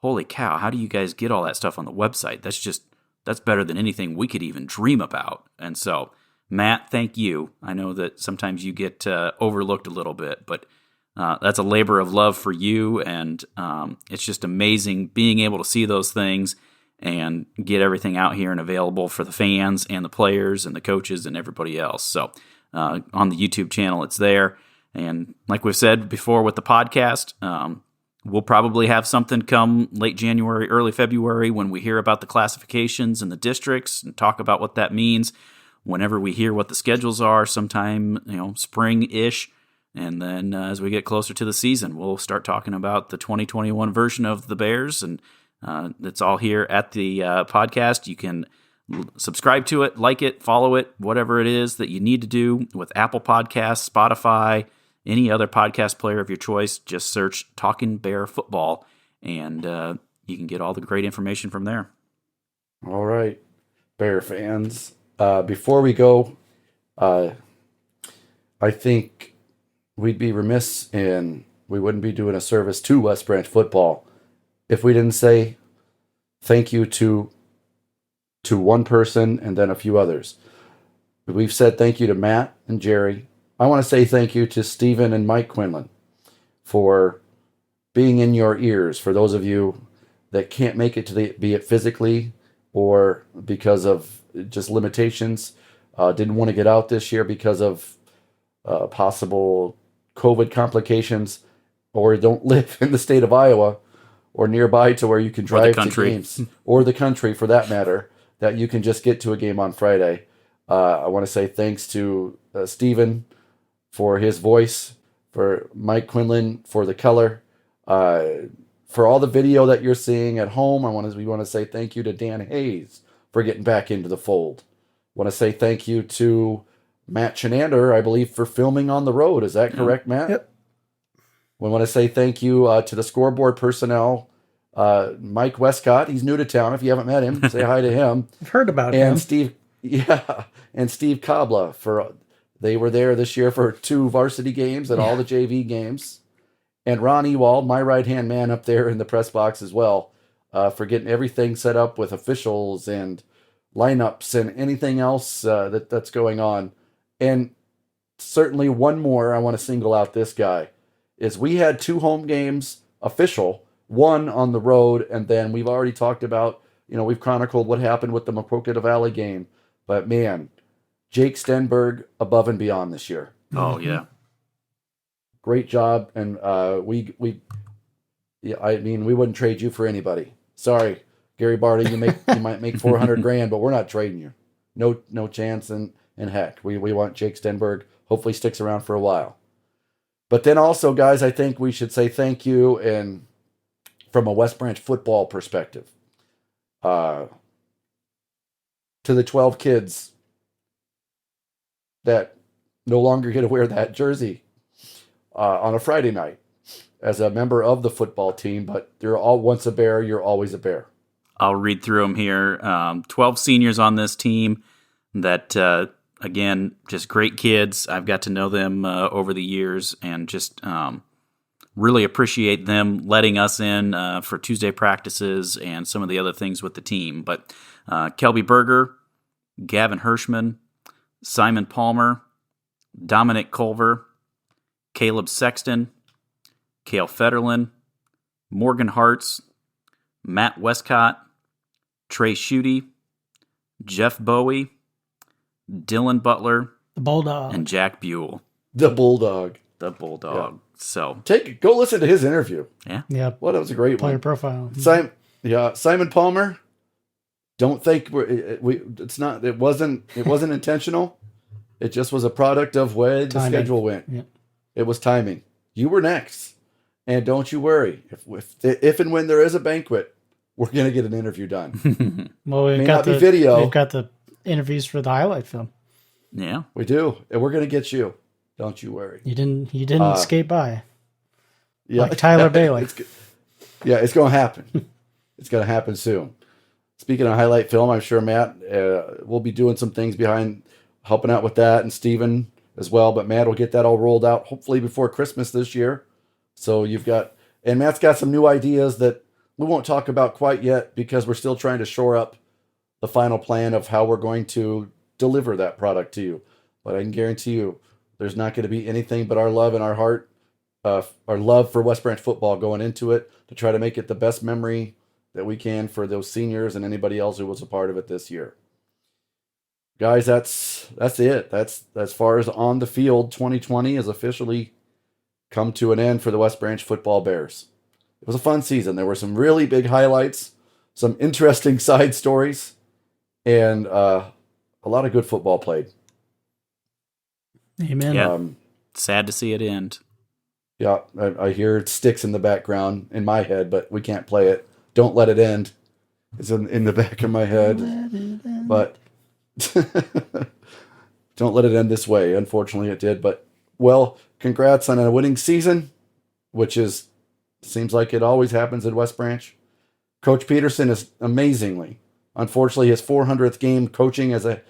holy cow, how do you guys get all that stuff on the website? That's better than anything we could even dream about. And so, Matt, thank you. I know that sometimes you get overlooked a little bit, but that's a labor of love for you, and it's just amazing being able to see those things and get everything out here and available for the fans and the players and the coaches and everybody else. So on the YouTube channel, it's there. And like we've said before with the podcast, we'll probably have something come late January, early February when we hear about the classifications and the districts and talk about what that means. Whenever we hear what the schedules are, sometime spring-ish, and then as we get closer to the season, we'll start talking about the 2021 version of the Bears, and it's all here at the podcast. You can subscribe to it, like it, follow it, whatever it is that you need to do with Apple Podcasts, Spotify, any other podcast player of your choice. Just search Talking Bear Football, and you can get all the great information from there. All right, Bear fans. Before we go, I think we'd be remiss and we wouldn't be doing a service to West Branch football if we didn't say thank you to one person and then a few others. We've said thank you to Matt and Jerry. I want to say thank you to Stephen and Mike Quinlan for being in your ears. For those of you that can't make it to be it physically or because of just limitations. Didn't want to get out this year because of possible COVID complications, or don't live in the state of Iowa or nearby to where you can drive to games, or the country for that matter, that you can just get to a game on Friday. I want to say thanks to Steven for his voice, for Mike Quinlan for the color, for all the video that you're seeing at home. We want to say thank you to Dan Hayes for getting back into the fold. I want to say thank you to Matt Chinander, I believe, for filming on the road. Is that correct, Matt? Yep. We want to say thank you to the scoreboard personnel. Mike Westcott, he's new to town. If you haven't met him, say hi to him. I've heard about and him. Steve, and Steve Kabla they were there this year for 2 varsity games and all the JV games. And Ron Ewald, my right-hand man up there in the press box as well, for getting everything set up with officials and lineups and anything else that's going on. And certainly one more, I want to single out this guy, is we had 2 home games official, 1 on the road, and then we've already talked about, we've chronicled what happened with the Maquoketa Valley game. But man, Jake Stenberg above and beyond this year. Oh, yeah. Great job. And we wouldn't trade you for anybody. Sorry, Gary Barty, you might make $400,000, but we're not trading you. No chance in heck. We want Jake Stenberg. Hopefully sticks around for a while. But then also, guys, I think we should say thank you, and from a West Branch football perspective, to the 12 kids that no longer get to wear that jersey on a Friday night as a member of the football team. But you're all once a Bear, you're always a Bear. I'll read through them here. 12 seniors on this team that, again, just great kids. I've got to know them over the years, and just really appreciate them letting us in for Tuesday practices and some of the other things with the team. But Kelby Berger, Gavin Hirschman, Simon Palmer, Dominic Culver, Caleb Sexton, Cale Federlin, Morgan Hartz, Matt Westcott, Trey Schutte, Jeff Bowie, Dylan Butler, the Bulldog, and Jack Buell. The Bulldog. Yeah. So go listen to his interview. Yeah. Yep. Well, that was a great Player one. profile. Simon Palmer. Don't think it wasn't intentional. It just was a product of where the schedule went. Yeah. It was timing. You were next. And don't you worry. If and when there is a banquet, we're going to get an interview done. Well, we've got the interviews for the highlight film. Yeah. We do. And we're going to get you. Don't you worry. You didn't skate by. Yeah. Like Tyler Bailey. It's going to happen. It's going to happen soon. Speaking of highlight film, I'm sure Matt will be doing some things behind helping out with that, and Steven as well. But Matt will get that all rolled out hopefully before Christmas this year. So Matt's got some new ideas that we won't talk about quite yet because we're still trying to shore up the final plan of how we're going to deliver that product to you. But I can guarantee you there's not going to be anything but our love in our heart, our love for West Branch football going into it to try to make it the best memory that we can for those seniors and anybody else who was a part of it this year. Guys, that's it. That's as far as on the field. 2020 has officially come to an end for the West Branch football Bears. It was a fun season. There were some really big highlights, some interesting side stories, and a lot of good football played. Amen. Yeah. Sad to see it end. Yeah, I hear sticks in the background in my head, but we can't play it. Don't let it end. It's in the back of my head. But don't let it end this way. Unfortunately, it did. But, well, congrats on a winning season, which seems like it always happens at West Branch. Coach Peterson is amazingly, unfortunately, his 400th game coaching as a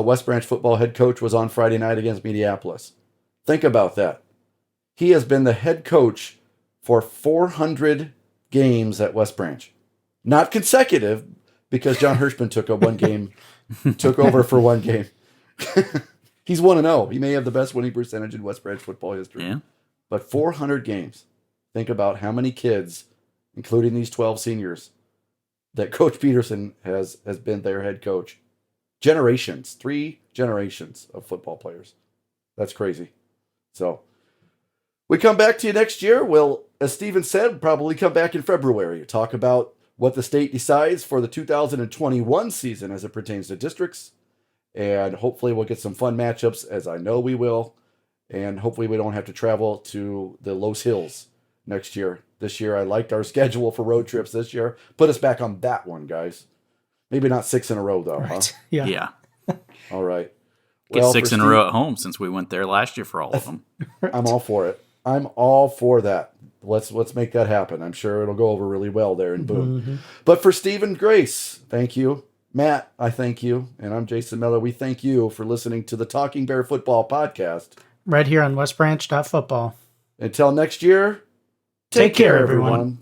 West Branch football head coach was on Friday night against Mediapolis. Think about that. He has been the head coach for 400 games at West Branch. Not consecutive, because John Hirschman took over for one game. He's 1-0. He may have the best winning percentage in West Branch football history. Yeah. But 400 games. Think about how many kids, including these 12 seniors, that Coach Peterson has been their head coach. Generations, 3 generations of football players. That's crazy. So we come back to you next year. We'll, as Steven said, probably come back in February to talk about what the state decides for the 2021 season as it pertains to districts. And hopefully we'll get some fun matchups, as I know we will. And hopefully we don't have to travel to the Los Hills next year. This year, I liked our schedule for road trips this year. Put us back on that one, guys. Maybe not 6 in a row, though, Right. huh? Yeah. All right. Get Well, 6 for in a Steve- row at home since we went there last year for all of them. I'm all for it. I'm all for that. Let's make that happen. I'm sure it'll go over really well there in Boone. Mhm. But for Stephen Grace, thank you. Matt, I thank you. And I'm Jason Miller. We thank you for listening to the Talking Bear Football Podcast. Right here on westbranch.football. Until next year, Take care, everyone.